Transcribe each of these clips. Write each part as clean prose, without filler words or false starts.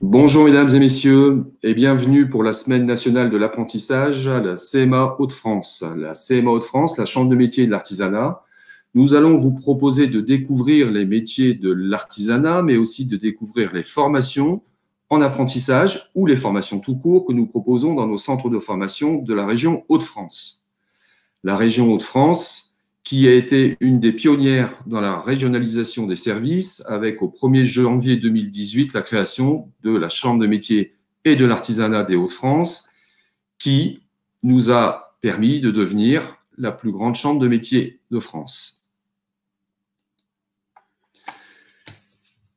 Bonjour mesdames et messieurs et bienvenue pour la Semaine nationale de l'apprentissage à la CMA Hauts-de-France. La CMA Hauts-de-France, la Chambre de métiers et de l'artisanat. Nous allons vous proposer de découvrir les métiers de l'artisanat, mais aussi de découvrir les formations en apprentissage ou les formations tout court que nous proposons dans nos centres de formation de la région Hauts-de-France. La région Hauts-de-France, qui a été une des pionnières dans la régionalisation des services, avec au 1er janvier 2018 la création de la Chambre de métiers et de l'artisanat des Hauts-de-France, qui nous a permis de devenir la plus grande chambre de métiers de France.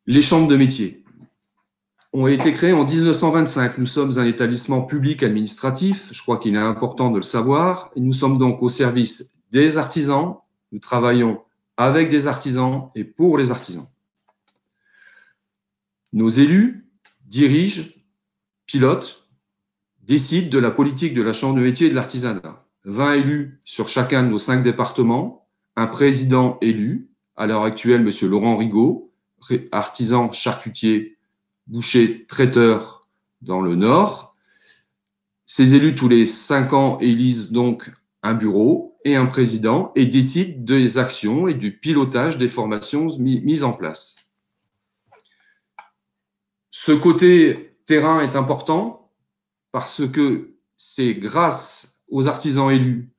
Les chambres de métiers ont été créées en 1925. Nous sommes un établissement public administratif, je crois qu'il est important de le savoir, et nous sommes donc au service des artisans. Nous travaillons avec des artisans et pour les artisans. Nos élus dirigent, pilotent, décident de la politique de la Chambre de métiers et de l'artisanat. 20 élus sur chacun de nos 5 départements, un président élu, à l'heure actuelle, M. Laurent Rigaud, artisan, charcutier, boucher, traiteur dans le Nord. Ces élus, tous les 5 ans, élisent donc un bureau et un président et décident des actions et du pilotage des formations mises en place. Ce côté terrain est important parce que c'est grâce aux artisans élus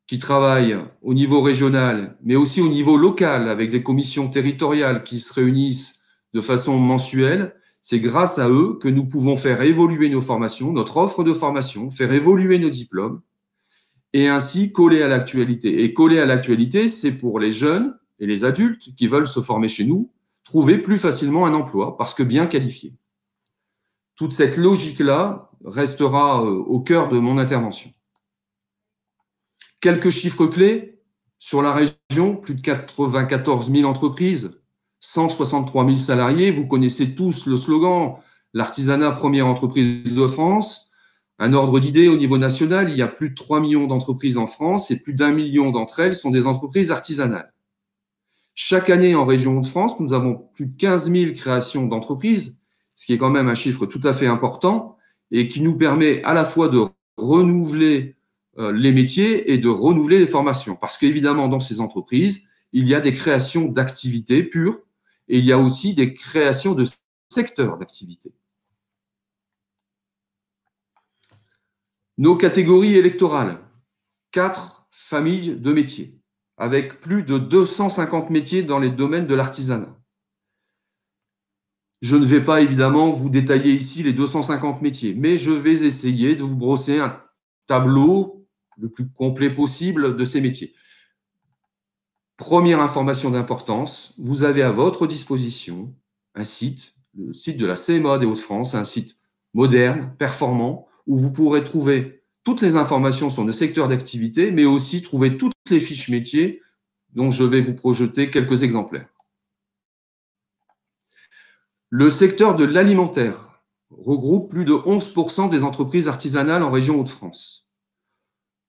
qui travaillent au niveau régional, mais aussi au niveau local avec des commissions territoriales qui se réunissent de façon mensuelle. C'est grâce à eux que nous pouvons faire évoluer nos formations, notre offre de formation, faire évoluer nos diplômes et ainsi coller à l'actualité. Et coller à l'actualité, c'est pour les jeunes et les adultes qui veulent se former chez nous, trouver plus facilement un emploi parce que bien qualifiés. Toute cette logique-là restera au cœur de mon intervention. Quelques chiffres clés sur la région, plus de 94 000 entreprises, 163 000 salariés. Vous connaissez tous le slogan « L'artisanat, première entreprise de France ». Un ordre d'idée au niveau national, il y a plus de 3 millions d'entreprises en France et plus d'1 million d'entre elles sont des entreprises artisanales. Chaque année en région de France, nous avons plus de 15 000 créations d'entreprises, ce qui est quand même un chiffre tout à fait important et qui nous permet à la fois de renouveler les métiers et de renouveler les formations. Parce qu'évidemment, dans ces entreprises, il y a des créations d'activités pures et il y a aussi des créations de secteurs d'activité. Nos catégories électorales, 4 familles de métiers, avec plus de 250 métiers dans les domaines de l'artisanat. Je ne vais pas évidemment vous détailler ici les 250 métiers, mais je vais essayer de vous brosser un tableau le plus complet possible de ces métiers. Première information d'importance, vous avez à votre disposition un site, le site de la CMA des Hauts-de-France, un site moderne, performant, où vous pourrez trouver toutes les informations sur nos secteurs d'activité, mais aussi trouver toutes les fiches métiers dont je vais vous projeter quelques exemplaires. Le secteur de l'alimentaire regroupe plus de 11% des entreprises artisanales en région Hauts-de-France.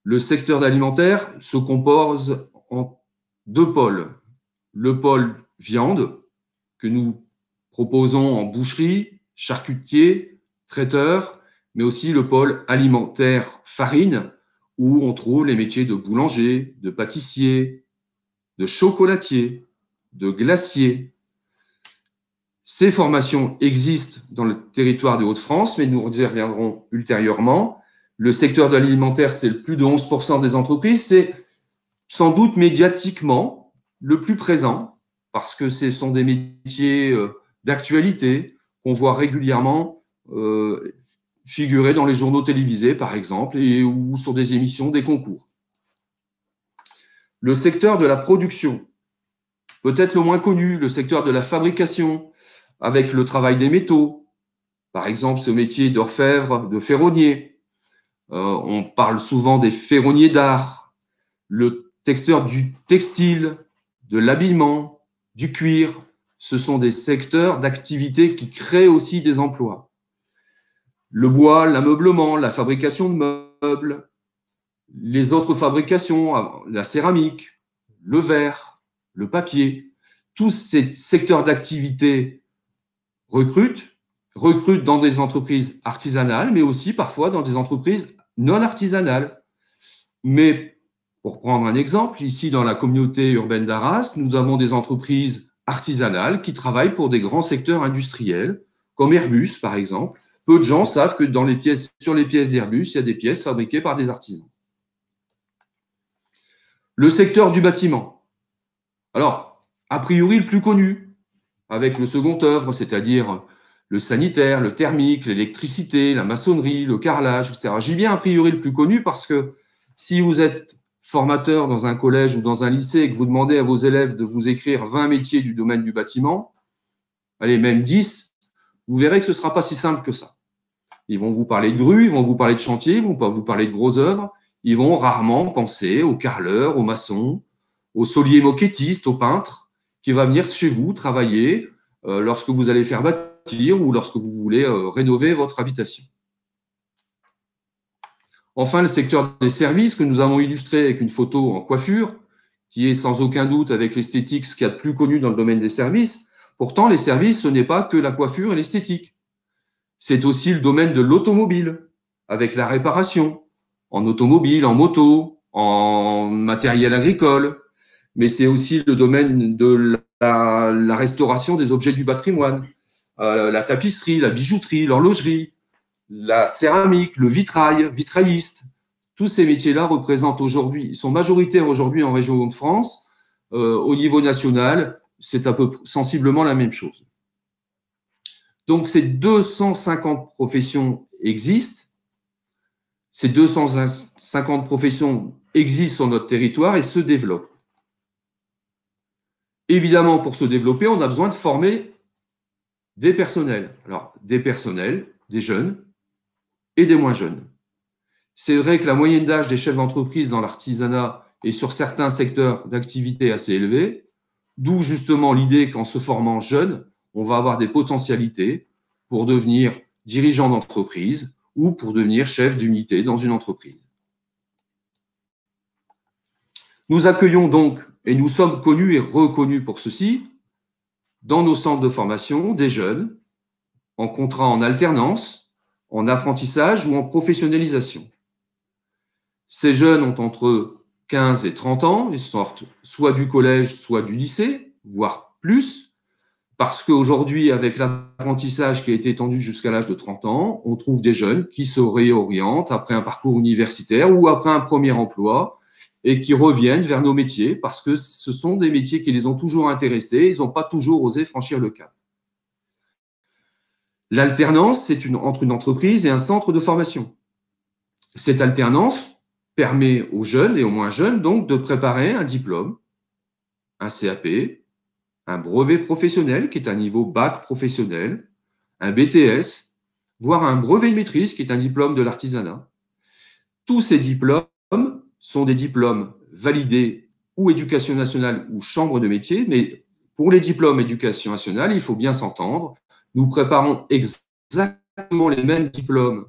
Le secteur alimentaire se compose en 2 pôles. Le pôle viande, que nous proposons en boucherie, charcutier, traiteur, mais aussi le pôle alimentaire farine, où on trouve les métiers de boulanger, de pâtissier, de chocolatier, de glacier. Ces formations existent dans le territoire de Hauts-de-France, mais nous y reviendrons ultérieurement. Le secteur de l'alimentaire, c'est le plus de 11% des entreprises. C'est sans doute médiatiquement le plus présent, parce que ce sont des métiers d'actualité qu'on voit régulièrement figurer dans les journaux télévisés, par exemple, ou sur des émissions, des concours. Le secteur de la production, peut-être le moins connu, le secteur de la fabrication, avec le travail des métaux, par exemple ce métier d'orfèvre, de ferronnier. On parle souvent des ferronniers d'art, le secteur du textile, de l'habillement, du cuir. Ce sont des secteurs d'activité qui créent aussi des emplois. Le bois, l'ameublement, la fabrication de meubles, les autres fabrications, la céramique, le verre, le papier, tous ces secteurs d'activité recrutent, recrutent dans des entreprises artisanales, mais aussi parfois dans des entreprises non artisanales. Mais pour prendre un exemple, ici dans la communauté urbaine d'Arras, nous avons des entreprises artisanales qui travaillent pour des grands secteurs industriels, comme Airbus par exemple. Peu de gens savent que sur les pièces d'Airbus, il y a des pièces fabriquées par des artisans. Le secteur du bâtiment. Alors, a priori le plus connu, avec le second œuvre, c'est-à-dire le sanitaire, le thermique, l'électricité, la maçonnerie, le carrelage, etc. J'ai bien a priori le plus connu parce que si vous êtes formateur dans un collège ou dans un lycée et que vous demandez à vos élèves de vous écrire 20 métiers du domaine du bâtiment, allez, même 10, vous verrez que ce ne sera pas si simple que ça. Ils vont vous parler de grues, ils vont vous parler de chantier, ils vont pas vous parler de grosses œuvres, ils vont rarement penser au carreleur, au maçon, au solier moquettiste, au peintre, qui va venir chez vous travailler lorsque vous allez faire bâtir ou lorsque vous voulez rénover votre habitation. Enfin, le secteur des services que nous avons illustré avec une photo en coiffure, qui est sans aucun doute avec l'esthétique ce qu'il y a de plus connu dans le domaine des services. Pourtant, les services, ce n'est pas que la coiffure et l'esthétique. C'est aussi le domaine de l'automobile, avec la réparation, en automobile, en moto, en matériel agricole. Mais c'est aussi le domaine de la restauration des objets du patrimoine, la tapisserie, la bijouterie, l'horlogerie, la céramique, le vitrail, vitrailliste. Tous ces métiers-là représentent aujourd'hui, sont majoritaires aujourd'hui en région Hauts-de-France. Au niveau national, c'est à peu sensiblement la même chose. Donc, ces 250 professions existent. Ces 250 professions existent sur notre territoire et se développent. Évidemment, pour se développer, on a besoin de former des personnels. Alors, des personnels, des jeunes et des moins jeunes. C'est vrai que la moyenne d'âge des chefs d'entreprise dans l'artisanat est sur certains secteurs d'activité assez élevée, d'où justement l'idée qu'en se formant jeune, on va avoir des potentialités pour devenir dirigeant d'entreprise ou pour devenir chef d'unité dans une entreprise. Nous accueillons donc, et nous sommes connus et reconnus pour ceci, dans nos centres de formation, des jeunes en contrat en alternance, en apprentissage ou en professionnalisation. Ces jeunes ont entre 15 et 30 ans, ils sortent soit du collège, soit du lycée, voire plus, parce qu'aujourd'hui, avec l'apprentissage qui a été étendu jusqu'à l'âge de 30 ans, on trouve des jeunes qui se réorientent après un parcours universitaire ou après un premier emploi et qui reviennent vers nos métiers parce que ce sont des métiers qui les ont toujours intéressés, ils n'ont pas toujours osé franchir le cap. L'alternance, c'est entre une entreprise et un centre de formation. Cette alternance permet aux jeunes et aux moins jeunes donc de préparer un diplôme, un CAP, un brevet professionnel qui est un niveau bac professionnel, un BTS, voire un brevet de maîtrise qui est un diplôme de l'artisanat. Tous ces diplômes sont des diplômes validés ou éducation nationale ou chambre de métier, mais pour les diplômes éducation nationale, il faut bien s'entendre, nous préparons exactement les mêmes diplômes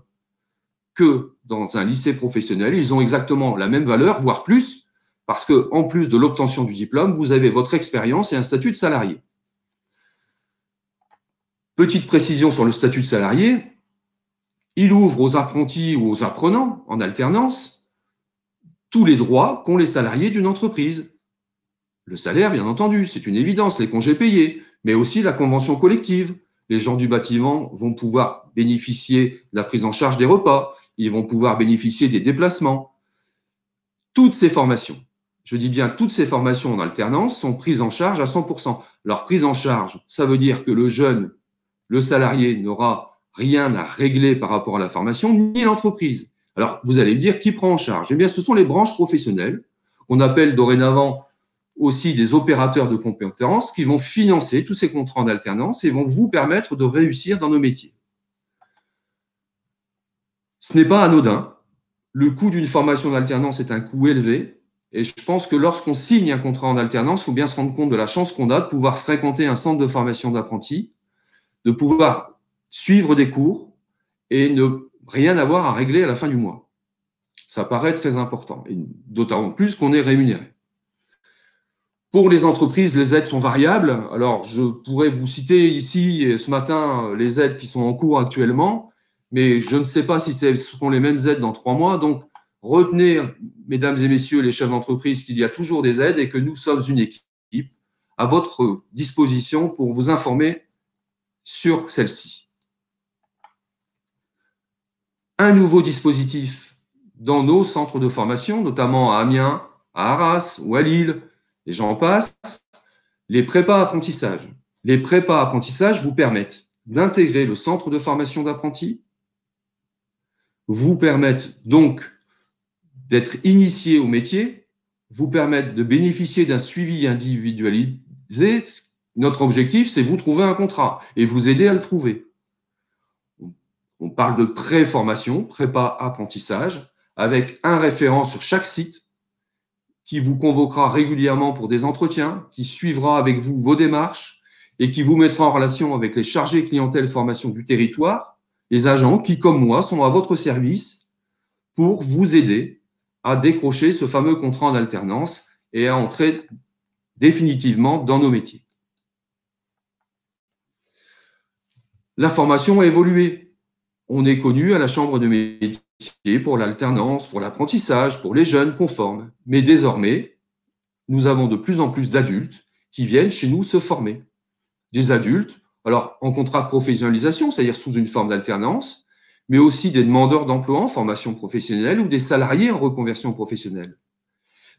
que dans un lycée professionnel. Ils ont exactement la même valeur, voire plus, parce qu'en plus de l'obtention du diplôme, vous avez votre expérience et un statut de salarié. Petite précision sur le statut de salarié, il ouvre aux apprentis ou aux apprenants en alternance tous les droits qu'ont les salariés d'une entreprise. Le salaire, bien entendu, c'est une évidence, les congés payés, mais aussi la convention collective. Les gens du bâtiment vont pouvoir bénéficier de la prise en charge des repas, ils vont pouvoir bénéficier des déplacements. Toutes ces formations, je dis bien toutes ces formations en alternance, sont prises en charge à 100%. Leur prise en charge, ça veut dire que le jeune, le salarié n'aura rien à régler par rapport à la formation, ni l'entreprise. Alors, vous allez me dire qui prend en charge? Eh bien, ce sont les branches professionnelles, qu'on appelle dorénavant aussi des opérateurs de compétences, qui vont financer tous ces contrats en alternance et vont vous permettre de réussir dans nos métiers. Ce n'est pas anodin. Le coût d'une formation d'alternance est un coût élevé. Et je pense que lorsqu'on signe un contrat en alternance, il faut bien se rendre compte de la chance qu'on a de pouvoir fréquenter un centre de formation d'apprentis, de pouvoir suivre des cours et ne rien avoir à régler à la fin du mois. Ça paraît très important, et d'autant plus qu'on est rémunéré. Pour les entreprises, les aides sont variables. Alors, je pourrais vous citer ici, ce matin, les aides qui sont en cours actuellement, mais je ne sais pas si ce seront les mêmes aides dans 3 mois. Donc, retenez, mesdames et messieurs les chefs d'entreprise, qu'il y a toujours des aides et que nous sommes une équipe à votre disposition pour vous informer sur celle-ci. Un nouveau dispositif dans nos centres de formation, notamment à Amiens, à Arras ou à Lille, et j'en passe, les prépas apprentissages. Les prépas apprentissages vous permettent d'intégrer le centre de formation d'apprentis, vous permettent donc d'être initié au métier, vous permettent de bénéficier d'un suivi individualisé. Notre objectif, c'est vous trouver un contrat et vous aider à le trouver. On parle de pré-formation, prépa apprentissage, avec un référent sur chaque site qui vous convoquera régulièrement pour des entretiens, qui suivra avec vous vos démarches et qui vous mettra en relation avec les chargés clientèle formation du territoire, les agents qui, comme moi, sont à votre service pour vous aider à décrocher ce fameux contrat en alternance et à entrer définitivement dans nos métiers. La formation a évolué. On est connu à la Chambre de métiers pour l'alternance, pour l'apprentissage, pour les jeunes conformes. Mais désormais, nous avons de plus en plus d'adultes qui viennent chez nous se former. Des adultes, alors en contrat de professionnalisation, c'est-à-dire sous une forme d'alternance, mais aussi des demandeurs d'emploi en formation professionnelle ou des salariés en reconversion professionnelle.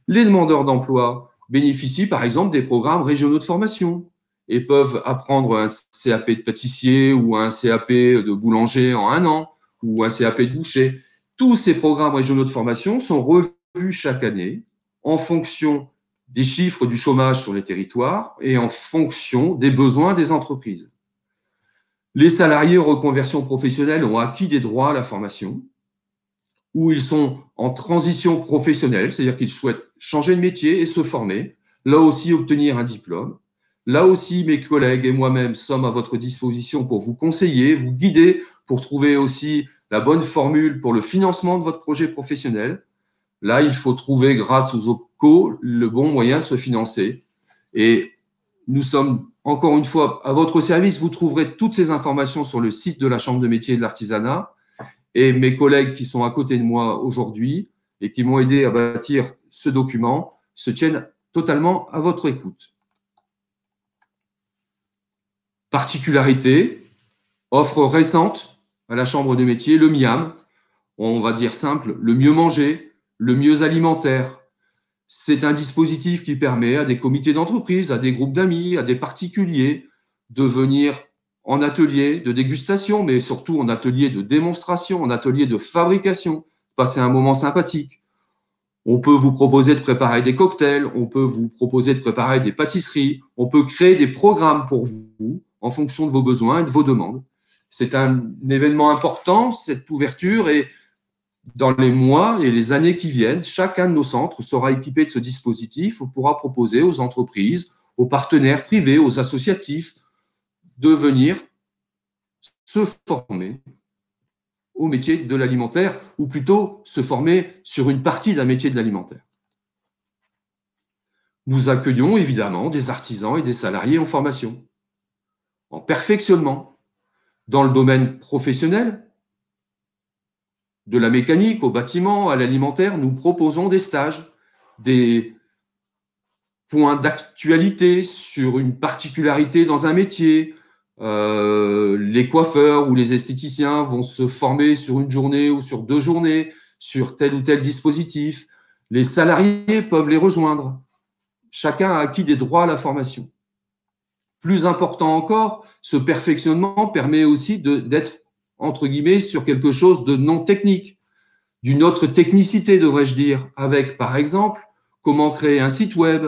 Les demandeurs d'emploi bénéficient par exemple des programmes régionaux de formation et peuvent apprendre un CAP de pâtissier ou un CAP de boulanger en 1 an ou un CAP de boucher. Tous ces programmes régionaux de formation sont revus chaque année en fonction des chiffres du chômage sur les territoires et en fonction des besoins des entreprises. Les salariés en reconversion professionnelle ont acquis des droits à la formation, où ils sont en transition professionnelle, c'est-à-dire qu'ils souhaitent changer de métier et se former, là aussi obtenir un diplôme. Là aussi, mes collègues et moi-même sommes à votre disposition pour vous conseiller, vous guider, pour trouver aussi la bonne formule pour le financement de votre projet professionnel. Là, il faut trouver, grâce aux OPCO, le bon moyen de se financer. Et nous sommes, encore une fois, à votre service. Vous trouverez toutes ces informations sur le site de la Chambre de métiers et de l'artisanat. Et mes collègues qui sont à côté de moi aujourd'hui et qui m'ont aidé à bâtir ce document se tiennent totalement à votre écoute. Particularité, offre récente à la Chambre de métiers, le MIAM, on va dire simple, le mieux manger, le mieux alimentaire. C'est un dispositif qui permet à des comités d'entreprise, à des groupes d'amis, à des particuliers de venir en atelier de dégustation, mais surtout en atelier de démonstration, en atelier de fabrication, passer un moment sympathique. On peut vous proposer de préparer des cocktails, on peut vous proposer de préparer des pâtisseries, on peut créer des programmes pour vous en fonction de vos besoins et de vos demandes. C'est un événement important, cette ouverture, et dans les mois et les années qui viennent, chacun de nos centres sera équipé de ce dispositif. On pourra proposer aux entreprises, aux partenaires privés, aux associatifs de venir se former au métier de l'alimentaire, ou plutôt se former sur une partie d'un métier de l'alimentaire. Nous accueillons évidemment des artisans et des salariés en formation, en perfectionnement, dans le domaine professionnel, de la mécanique au bâtiment, à l'alimentaire. Nous proposons des stages, des points d'actualité sur une particularité dans un métier. Les coiffeurs ou les esthéticiens vont se former sur une journée ou sur 2 journées sur tel ou tel dispositif. Les salariés peuvent les rejoindre. Chacun a acquis des droits à la formation. Plus important encore, ce perfectionnement permet aussi d'être, entre guillemets, sur quelque chose de non technique, d'une autre technicité, devrais-je dire, avec, par exemple, comment créer un site web,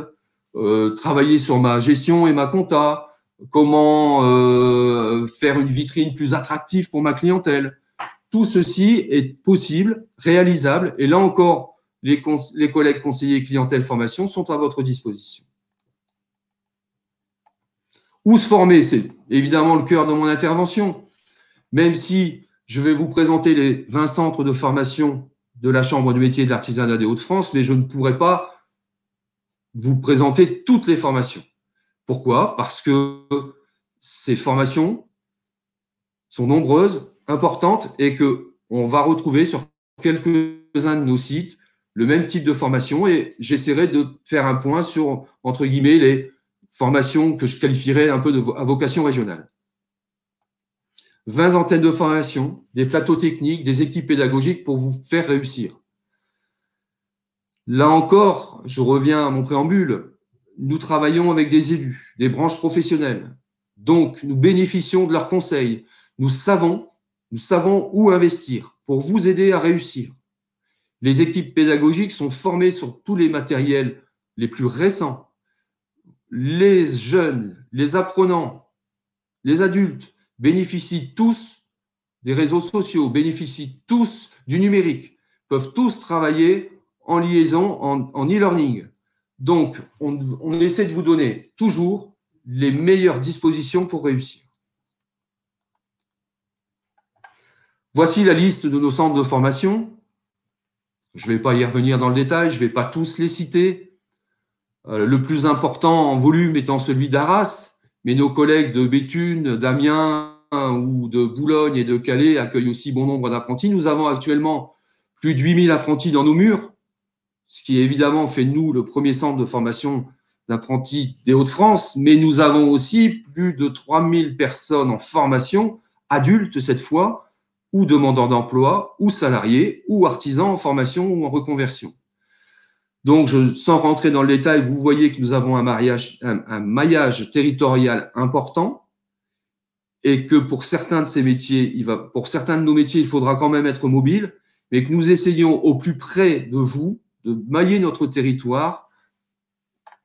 travailler sur ma gestion et ma compta, comment faire une vitrine plus attractive pour ma clientèle. Tout ceci est possible, réalisable, et là encore, les collègues conseillers clientèle formation sont à votre disposition. Où se former, c'est évidemment le cœur de mon intervention, même si je vais vous présenter les 20 centres de formation de la Chambre de métiers et de l'artisanat des Hauts-de-France, mais je ne pourrai pas vous présenter toutes les formations. Pourquoi? Parce que ces formations sont nombreuses, importantes, et qu'on va retrouver sur quelques-uns de nos sites le même type de formation, et j'essaierai de faire un point sur, entre guillemets, les formations que je qualifierais un peu à vocation régionale. 20 antennes de formation, des plateaux techniques, des équipes pédagogiques pour vous faire réussir. Là encore, je reviens à mon préambule, nous travaillons avec des élus, des branches professionnelles. Donc, nous bénéficions de leurs conseils. Nous savons où investir pour vous aider à réussir. Les équipes pédagogiques sont formées sur tous les matériels les plus récents. Les jeunes, les apprenants, les adultes bénéficient tous des réseaux sociaux, bénéficient tous du numérique, peuvent tous travailler en liaison, en e-learning. Donc, on essaie de vous donner toujours les meilleures dispositions pour réussir. Voici la liste de nos centres de formation. Je ne vais pas y revenir dans le détail, je ne vais pas tous les citer. Le plus important en volume étant celui d'Arras, mais nos collègues de Béthune, d'Amiens ou de Boulogne et de Calais accueillent aussi bon nombre d'apprentis. Nous avons actuellement plus de 8000 apprentis dans nos murs, ce qui évidemment fait de nous le premier centre de formation d'apprentis des Hauts-de-France, mais nous avons aussi plus de 3000 personnes en formation, adultes cette fois, ou demandeurs d'emploi, ou salariés, ou artisans en formation ou en reconversion. Donc, sans rentrer dans le détail, vous voyez que nous avons un maillage territorial important et que pour certains de ces métiers, pour certains de nos métiers, il faudra quand même être mobile, mais que nous essayons au plus près de vous de mailler notre territoire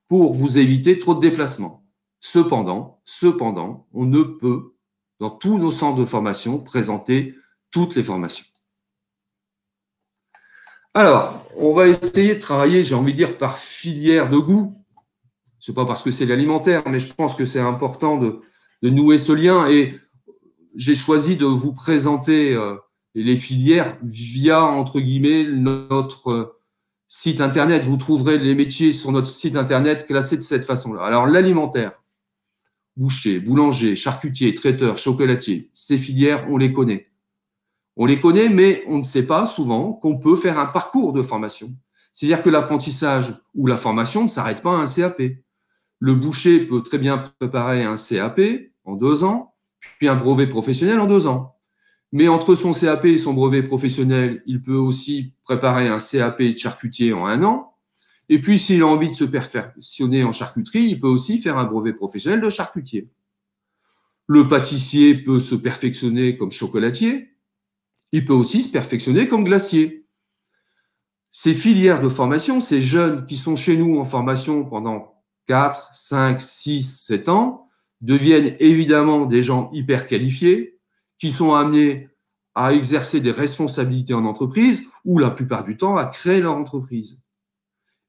pour vous éviter trop de déplacements. Cependant, on ne peut, dans tous nos centres de formation, présenter toutes les formations. Alors, on va essayer de travailler, j'ai envie de dire, par filière de goût. Ce n'est pas parce que c'est l'alimentaire, mais je pense que c'est important de nouer ce lien. Et j'ai choisi de vous présenter les filières via, entre guillemets, notre site Internet. Vous trouverez les métiers sur notre site Internet classés de cette façon-là. Alors, l'alimentaire, boucher, boulanger, charcutier, traiteur, chocolatier, ces filières, on les connaît. On les connaît, mais on ne sait pas souvent qu'on peut faire un parcours de formation. C'est-à-dire que l'apprentissage ou la formation ne s'arrête pas à un CAP. Le boucher peut très bien préparer un CAP en 2 ans, puis un brevet professionnel en 2 ans. Mais entre son CAP et son brevet professionnel, il peut aussi préparer un CAP de charcutier en 1 an. Et puis, s'il a envie de se perfectionner en charcuterie, il peut aussi faire un brevet professionnel de charcutier. Le pâtissier peut se perfectionner comme chocolatier. Il peut aussi se perfectionner comme glacier. Ces filières de formation, ces jeunes qui sont chez nous en formation pendant 4, 5, 6, 7 ans, deviennent évidemment des gens hyper qualifiés qui sont amenés à exercer des responsabilités en entreprise ou la plupart du temps à créer leur entreprise.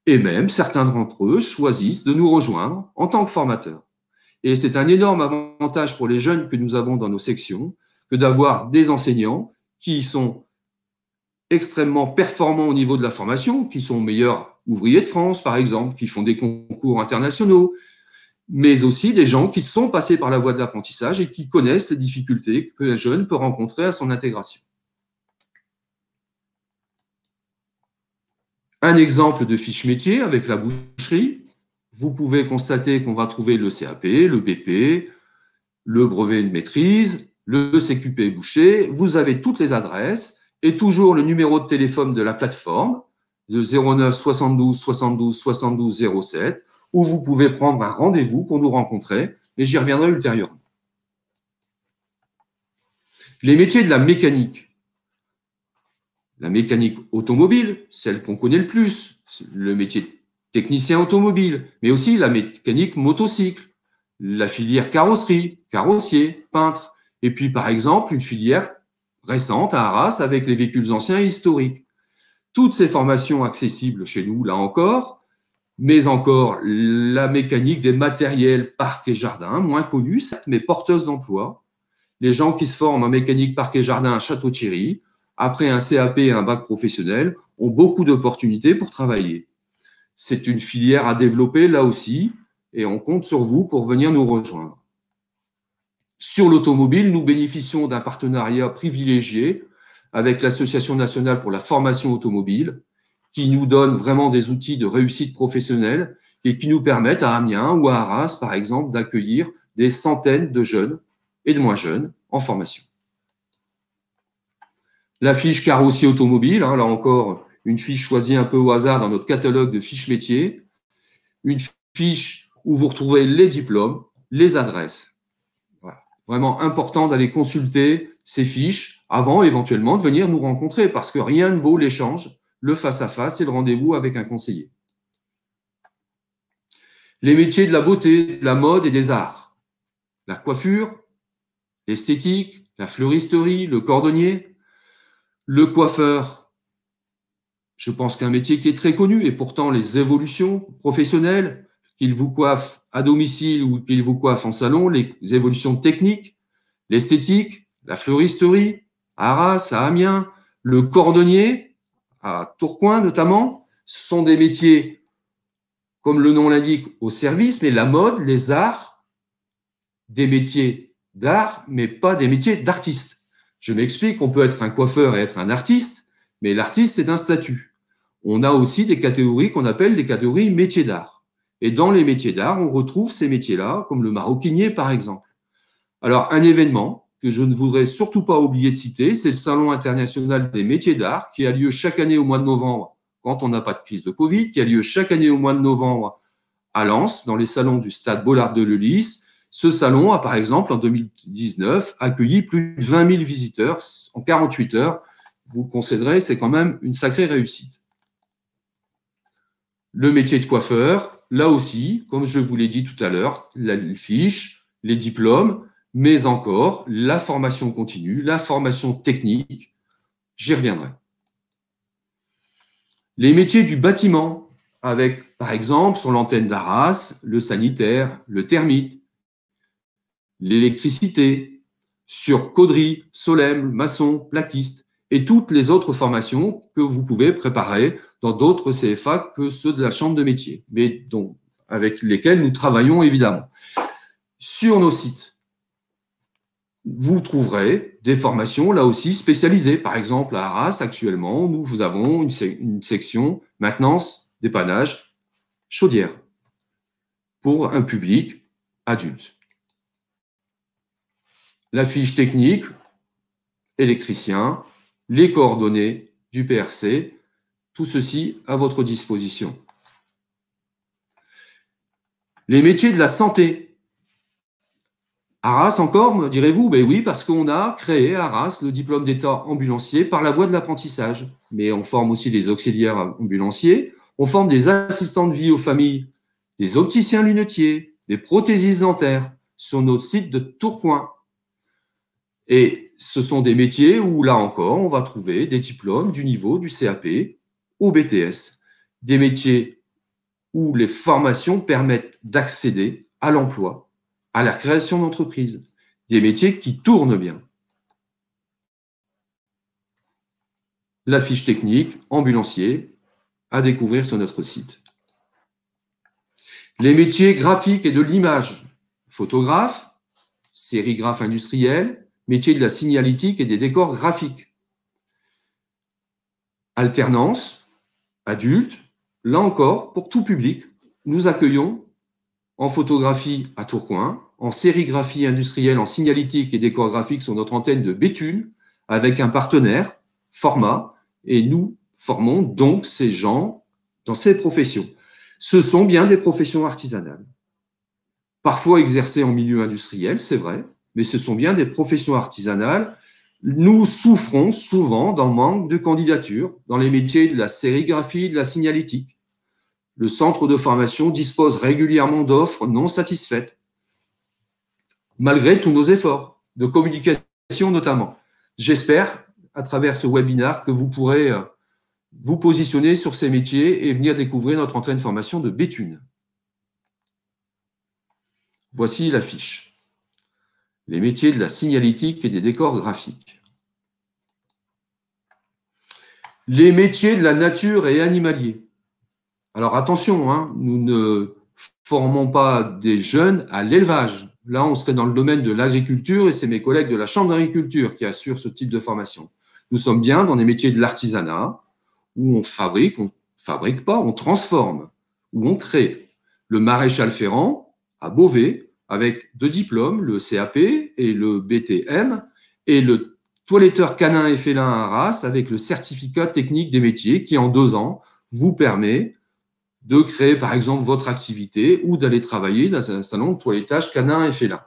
Et même certains d'entre eux choisissent de nous rejoindre en tant que formateurs. Et c'est un énorme avantage pour les jeunes que nous avons dans nos sections que d'avoir des enseignants qui sont extrêmement performants au niveau de la formation, qui sont meilleurs ouvriers de France, par exemple, qui font des concours internationaux, mais aussi des gens qui sont passés par la voie de l'apprentissage et qui connaissent les difficultés que un jeune peut rencontrer à son intégration. Un exemple de fiche métier avec la boucherie. Vous pouvez constater qu'on va trouver le CAP, le BP, le brevet de maîtrise, le CQP boucher. Vous avez toutes les adresses et toujours le numéro de téléphone de la plateforme, de 09 72 72 72 07, où vous pouvez prendre un rendez-vous pour nous rencontrer, et j'y reviendrai ultérieurement. Les métiers de la mécanique automobile, celle qu'on connaît le plus, le métier de technicien automobile, mais aussi la mécanique motocycle, la filière carrosserie, carrossier, peintre, et puis par exemple une filière récente à Arras avec les véhicules anciens et historiques. Toutes ces formations accessibles chez nous, là encore, mais encore la mécanique des matériels parcs et jardins, moins connue, certes, mais porteuse d'emploi. Les gens qui se forment en mécanique parcs et jardins à Château-Thierry, après un CAP et un bac professionnel, ont beaucoup d'opportunités pour travailler. C'est une filière à développer là aussi et on compte sur vous pour venir nous rejoindre. Sur l'automobile, nous bénéficions d'un partenariat privilégié avec l'Association nationale pour la formation automobile qui nous donne vraiment des outils de réussite professionnelle et qui nous permettent à Amiens ou à Arras, par exemple, d'accueillir des centaines de jeunes et de moins jeunes en formation. La fiche carrossier automobile, là encore, une fiche choisie un peu au hasard dans notre catalogue de fiches métiers, une fiche où vous retrouvez les diplômes, les adresses. Voilà. Vraiment important d'aller consulter ces fiches avant éventuellement de venir nous rencontrer parce que rien ne vaut l'échange, le face-à-face et le rendez-vous avec un conseiller. Les métiers de la beauté, de la mode et des arts. La coiffure, l'esthétique, la fleuristerie, le cordonnier, le coiffeur. Je pense qu'un métier qui est très connu et pourtant les évolutions professionnelles, qu'il vous coiffe à domicile ou qu'il vous coiffe en salon, les évolutions techniques, l'esthétique, la fleuristerie, à Arras, à Amiens, le cordonnier, à Tourcoing notamment, ce sont des métiers, comme le nom l'indique, au service, mais la mode, les arts, des métiers d'art, mais pas des métiers d'artiste. Je m'explique, on peut être un coiffeur et être un artiste, mais l'artiste, c'est un statut. On a aussi des catégories qu'on appelle des catégories métiers d'art. Et dans les métiers d'art, on retrouve ces métiers-là, comme le maroquinier, par exemple. Alors, un événement que je ne voudrais surtout pas oublier de citer, c'est le Salon international des métiers d'art qui a lieu chaque année au mois de novembre, quand on n'a pas de crise de Covid, qui a lieu chaque année au mois de novembre à Lens, dans les salons du stade Bollard de Lelys. Ce salon a, par exemple, en 2019, accueilli plus de 20 000 visiteurs en 48 heures. Vous concéderez, c'est quand même une sacrée réussite. Le métier de coiffeur, là aussi, comme je vous l'ai dit tout à l'heure, la fiche, les diplômes, mais encore la formation continue, la formation technique, j'y reviendrai. Les métiers du bâtiment, avec, par exemple, sur l'antenne d'Arras, le sanitaire, le thermite, l'électricité, sur Caudry, Solem, maçon, plaquiste, et toutes les autres formations que vous pouvez préparer dans d'autres CFA que ceux de la chambre de métier, mais dont, avec lesquels nous travaillons évidemment. Sur nos sites, vous trouverez des formations là aussi spécialisées. Par exemple, à Arras, actuellement, nous avons une section maintenance, dépannage, chaudière pour un public adulte. La fiche technique, électricien, les coordonnées du PRC, tout ceci à votre disposition. Les métiers de la santé. Arras encore, me direz-vous? Ben oui, parce qu'on a créé à Arras le diplôme d'état ambulancier par la voie de l'apprentissage. Mais on forme aussi des auxiliaires ambulanciers, on forme des assistants de vie aux familles, des opticiens lunetiers, des prothésistes dentaires sur notre site de Tourcoing. Et ce sont des métiers où, là encore, on va trouver des diplômes du niveau du CAP au BTS. Des métiers où les formations permettent d'accéder à l'emploi, à la création d'entreprises. Des métiers qui tournent bien. La fiche technique, ambulancier, à découvrir sur notre site. Les métiers graphiques et de l'image. Photographe, sérigraphe industriel, métier de la signalétique et des décors graphiques. Alternance, adulte, là encore, pour tout public, nous accueillons en photographie à Tourcoing, en sérigraphie industrielle, en signalétique et décor graphique sur notre antenne de Béthune, avec un partenaire, Format, et nous formons donc ces gens dans ces professions. Ce sont bien des professions artisanales, parfois exercées en milieu industriel, c'est vrai, mais ce sont bien des professions artisanales. Nous souffrons souvent d'un manque de candidatures dans les métiers de la sérigraphie, de la signalétique. Le centre de formation dispose régulièrement d'offres non satisfaites, malgré tous nos efforts de communication notamment. J'espère, à travers ce webinaire, que vous pourrez vous positionner sur ces métiers et venir découvrir notre entrée de formation de Béthune. Voici la fiche. Les métiers de la signalétique et des décors graphiques. Les métiers de la nature et animalier. Alors attention, hein, nous ne formons pas des jeunes à l'élevage. Là, on serait dans le domaine de l'agriculture et c'est mes collègues de la Chambre d'agriculture qui assurent ce type de formation. Nous sommes bien dans des métiers de l'artisanat où on fabrique pas, on transforme, où on crée. Le maréchal ferrant à Beauvais, avec 2 diplômes, le CAP et le BTM, et le toiletteur canin et félin à Arras avec le certificat technique des métiers qui, en 2 ans, vous permet de créer, par exemple, votre activité ou d'aller travailler dans un salon de toilettage canin et félin.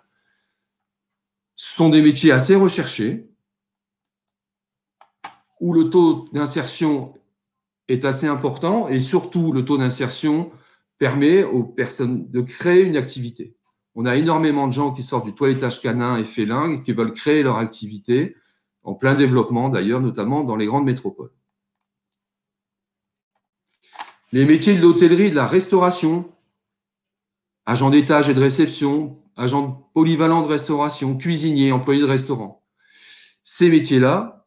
Ce sont des métiers assez recherchés, où le taux d'insertion est assez important et surtout le taux d'insertion permet aux personnes de créer une activité. On a énormément de gens qui sortent du toilettage canin et félin et qui veulent créer leur activité en plein développement d'ailleurs, notamment dans les grandes métropoles. Les métiers de l'hôtellerie et de la restauration, agent d'étage et de réception, agent polyvalent de restauration, cuisinier, employé de restaurant. Ces métiers-là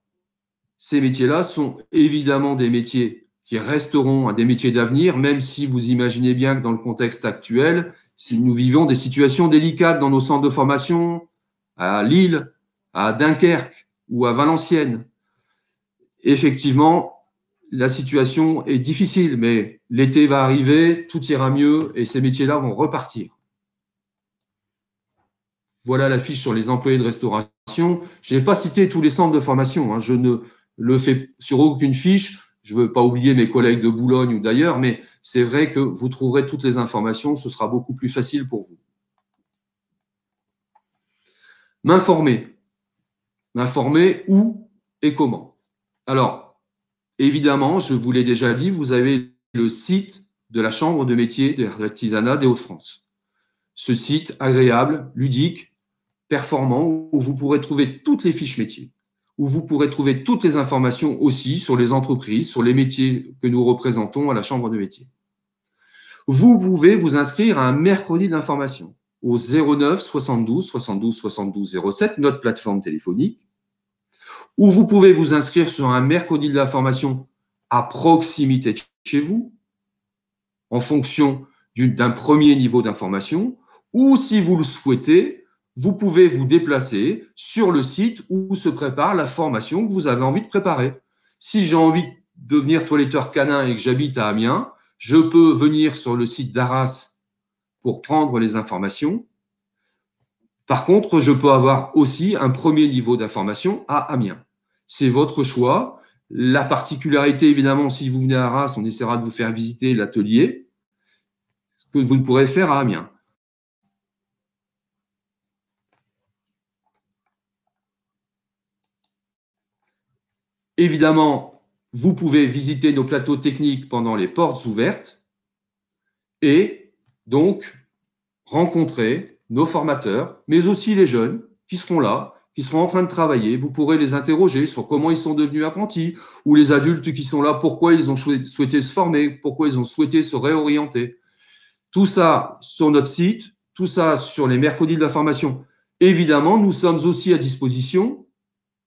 sont évidemment des métiers qui resteront des métiers d'avenir, même si vous imaginez bien que dans le contexte actuel, si nous vivons des situations délicates dans nos centres de formation, à Lille, à Dunkerque ou à Valenciennes. Effectivement, la situation est difficile, mais l'été va arriver, tout ira mieux et ces métiers-là vont repartir. Voilà la fiche sur les employés de restauration. Je n'ai pas cité tous les centres de formation, hein. Je ne le fais sur aucune fiche. Je ne veux pas oublier mes collègues de Boulogne ou d'ailleurs, mais c'est vrai que vous trouverez toutes les informations, ce sera beaucoup plus facile pour vous. M'informer. M'informer où et comment. Alors, évidemment, je vous l'ai déjà dit, vous avez le site de la Chambre de métiers de l'artisanat des Hauts-de-France. Ce site agréable, ludique, performant, où vous pourrez trouver toutes les fiches métiers, où vous pourrez trouver toutes les informations aussi sur les entreprises, sur les métiers que nous représentons à la Chambre de métiers. Vous pouvez vous inscrire à un mercredi d'information au 09 72 72 72 07, notre plateforme téléphonique, ou vous pouvez vous inscrire sur un mercredi de l'information à proximité de chez vous, en fonction d'un premier niveau d'information, ou si vous le souhaitez, vous pouvez vous déplacer sur le site où se prépare la formation que vous avez envie de préparer. Si j'ai envie de devenir toiletteur canin et que j'habite à Amiens, je peux venir sur le site d'Arras pour prendre les informations. Par contre, je peux avoir aussi un premier niveau d'information à Amiens. C'est votre choix. La particularité, évidemment, si vous venez à Arras, on essaiera de vous faire visiter l'atelier, ce que vous ne pourrez faire à Amiens. Évidemment, vous pouvez visiter nos plateaux techniques pendant les portes ouvertes et donc rencontrer nos formateurs, mais aussi les jeunes qui seront là, qui seront en train de travailler. Vous pourrez les interroger sur comment ils sont devenus apprentis ou les adultes qui sont là, pourquoi ils ont souhaité se former, pourquoi ils ont souhaité se réorienter. Tout ça sur notre site, tout ça sur les mercredis de la formation. Évidemment, nous sommes aussi à disposition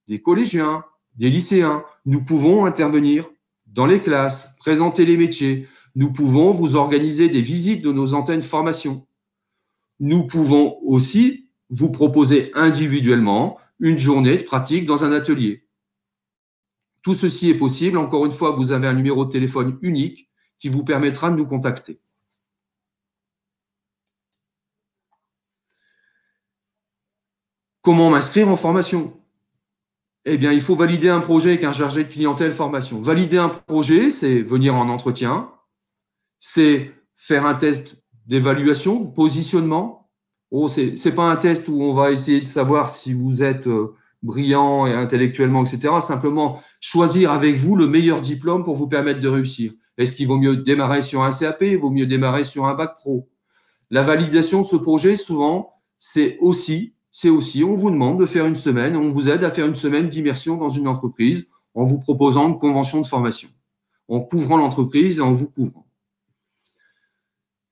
des collégiens, des lycéens. Nous pouvons intervenir dans les classes, présenter les métiers. Nous pouvons vous organiser des visites de nos antennes formation. Nous pouvons aussi vous proposer individuellement une journée de pratique dans un atelier. Tout ceci est possible. Encore une fois, vous avez un numéro de téléphone unique qui vous permettra de nous contacter. Comment m'inscrire en formation ? Eh bien, il faut valider un projet avec un chargé de clientèle formation. Valider un projet, c'est venir en entretien, c'est faire un test d'évaluation, positionnement. Oh, c'est pas un test où on va essayer de savoir si vous êtes brillant et intellectuellement, etc. Simplement choisir avec vous le meilleur diplôme pour vous permettre de réussir. Est-ce qu'il vaut mieux démarrer sur un CAP, il vaut mieux démarrer sur un bac pro? La validation de ce projet, souvent, c'est aussi, on vous demande de faire une semaine, on vous aide à faire une semaine d'immersion dans une entreprise en vous proposant une convention de formation, en couvrant l'entreprise et en vous couvrant.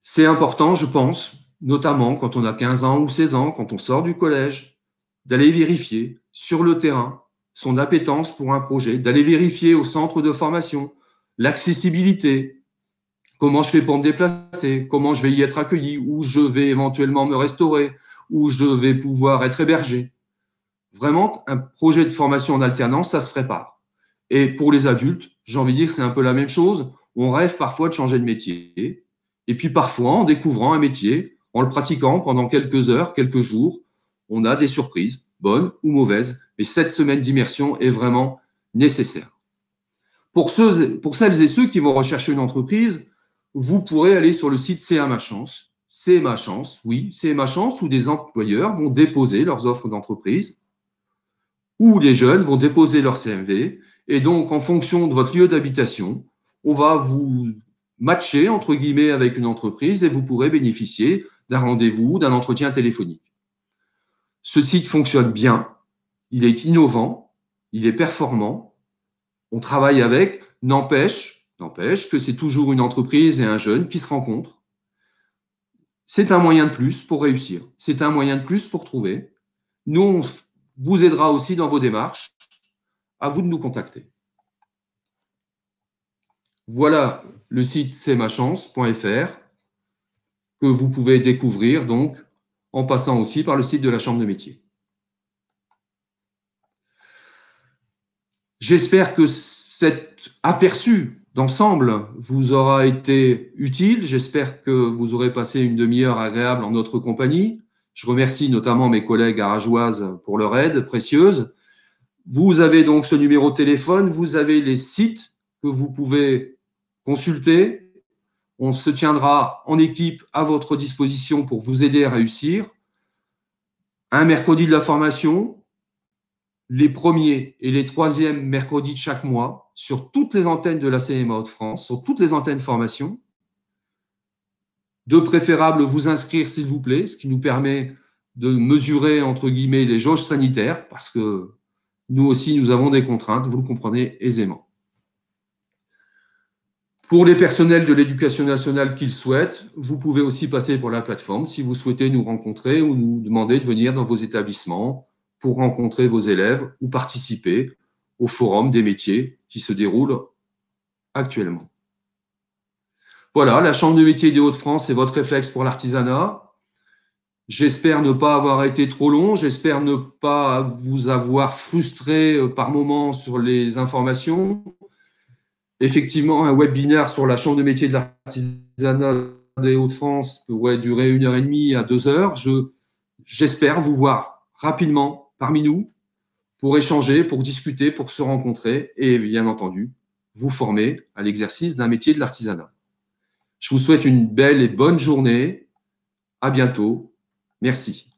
C'est important, je pense, notamment quand on a 15 ans ou 16 ans, quand on sort du collège, d'aller vérifier sur le terrain son appétence pour un projet, d'aller vérifier au centre de formation l'accessibilité, Comment je fais pour me déplacer? Comment je vais y être accueilli? Où je vais éventuellement me restaurer? Où je vais pouvoir être hébergé? Vraiment, un projet de formation en alternance, ça se prépare. Et pour les adultes, j'ai envie de dire que c'est un peu la même chose. On rêve parfois de changer de métier. Et puis parfois, en découvrant un métier, en le pratiquant pendant quelques heures, quelques jours, on a des surprises, bonnes ou mauvaises. Mais cette semaine d'immersion est vraiment nécessaire. Pour celles et ceux qui vont rechercher une entreprise, vous pourrez aller sur le site CA Ma Chance. C'est ma chance, oui, c'est ma chance où des employeurs vont déposer leurs offres d'entreprise, où les jeunes vont déposer leur CMV. Et donc, en fonction de votre lieu d'habitation, on va vous matcher, entre guillemets, avec une entreprise et vous pourrez bénéficier d'un rendez-vous, d'un entretien téléphonique. Ce site fonctionne bien, il est innovant, il est performant, on travaille avec, n'empêche que c'est toujours une entreprise et un jeune qui se rencontrent. C'est un moyen de plus pour réussir, c'est un moyen de plus pour trouver. Nous, on vous aidera aussi dans vos démarches. À vous de nous contacter. Voilà le site c'estmachance.fr que vous pouvez découvrir donc en passant aussi par le site de la Chambre de métier. J'espère que cet aperçu d'ensemble vous aura été utile. J'espère que vous aurez passé une demi-heure agréable en notre compagnie. Je remercie notamment mes collègues arageoises pour leur aide précieuse. Vous avez donc ce numéro de téléphone, vous avez les sites que vous pouvez consulter. On se tiendra en équipe à votre disposition pour vous aider à réussir. Un mercredi de la formation, les premiers et les troisièmes mercredis de chaque mois, sur toutes les antennes de la CMA Hauts-de-France, sur toutes les antennes formation. De préférable vous inscrire, s'il vous plaît, ce qui nous permet de mesurer, entre guillemets, les jauges sanitaires, parce que nous aussi, nous avons des contraintes, vous le comprenez aisément. Pour les personnels de l'éducation nationale qui le souhaitent, vous pouvez aussi passer par la plateforme si vous souhaitez nous rencontrer ou nous demander de venir dans vos établissements pour rencontrer vos élèves ou participer au forum des métiers qui se déroule actuellement. Voilà, la Chambre de métiers des Hauts-de-France, c'est votre réflexe pour l'artisanat. J'espère ne pas avoir été trop long, j'espère ne pas vous avoir frustré par moments sur les informations. Effectivement, un webinaire sur la Chambre de métiers de l'artisanat des Hauts-de-France pourrait durer 1h30 à 2h. J'espère vous voir rapidement parmi nous pour échanger, pour discuter, pour se rencontrer et bien entendu, vous former à l'exercice d'un métier de l'artisanat. Je vous souhaite une belle et bonne journée. À bientôt. Merci.